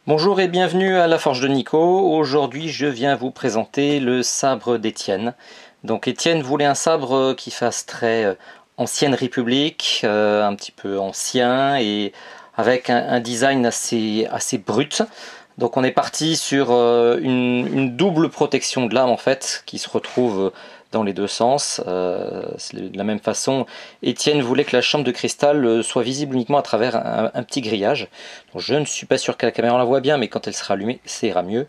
Bonjour et bienvenue à la Forge de Nico. Aujourd'hui je viens vous présenter le sabre d'Étienne. Donc Étienne voulait un sabre qui fasse très ancienne République, un petit peu ancien et avec un design assez brut. Donc on est parti sur une double protection de lame en fait qui se retrouve dans les deux sens. De la même façon, Étienne voulait que la chambre de cristal soit visible uniquement à travers un petit grillage. Donc, je ne suis pas sûr que la caméra la voit bien, mais quand elle sera allumée, ça ira mieux.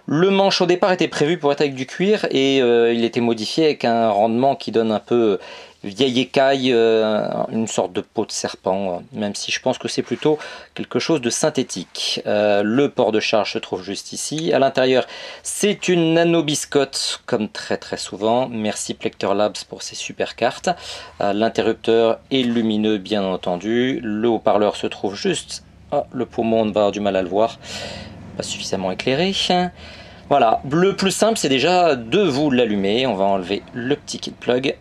Le manche au départ était prévu pour être avec du cuir et il était modifié avec un rendement qui donne un peu vieille écaille, une sorte de peau de serpent, même si je pense que c'est plutôt quelque chose de synthétique. Le port de charge se trouve juste ici. À l'intérieur, c'est une nano biscotte, comme très souvent. Merci Plector Labs pour ces super cartes. L'interrupteur est lumineux, bien entendu. Le haut-parleur se trouve juste... Oh, le poumon, on va avoir du mal à le voir. Pas suffisamment éclairé. Voilà, le plus simple c'est déjà de vous l'allumer. On va enlever le petit kit plug.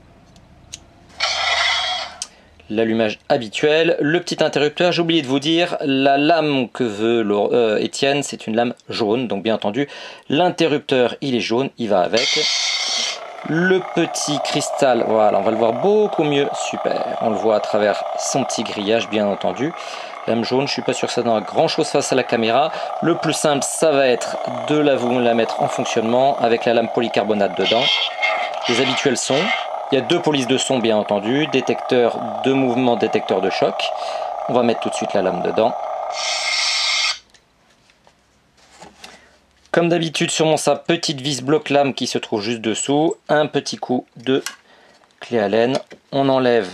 L'allumage habituel, le petit interrupteur, j'ai oublié de vous dire, la lame que veut Étienne, c'est une lame jaune, donc bien entendu, l'interrupteur il est jaune, il va avec. Le petit cristal, voilà, on va le voir beaucoup mieux, super, on le voit à travers son petit grillage bien entendu. Lame jaune, je suis pas sûr que ça donne grand chose face à la caméra. Le plus simple, ça va être de la mettre en fonctionnement avec la lame polycarbonate dedans. Les habituels sons. Il y a deux polices de son bien entendu, détecteur de mouvement, détecteur de choc. On va mettre tout de suite la lame dedans. Comme d'habitude sur mon sabre, petite vis bloc lame qui se trouve juste dessous. Un petit coup de clé Allen. On enlève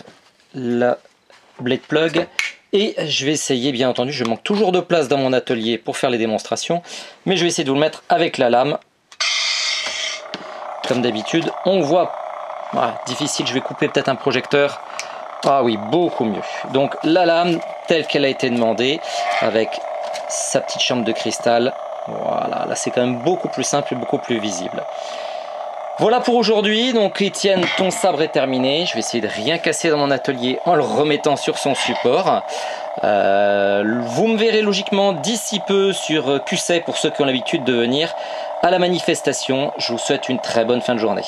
la blade plug. Et je vais essayer, bien entendu, je manque toujours de place dans mon atelier pour faire les démonstrations. Mais je vais essayer de vous le mettre avec la lame. Comme d'habitude, on voit... Ah, difficile, je vais couper peut-être un projecteur. Ah oui, beaucoup mieux. Donc la lame telle qu'elle a été demandée, avec sa petite chambre de cristal. Voilà, là c'est quand même beaucoup plus simple et beaucoup plus visible. Voilà pour aujourd'hui. Donc Étienne, ton sabre est terminé. Je vais essayer de rien casser dans mon atelier en le remettant sur son support. Vous me verrez logiquement d'ici peu sur QC pour ceux qui ont l'habitude de venir à la manifestation. Je vous souhaite une très bonne fin de journée.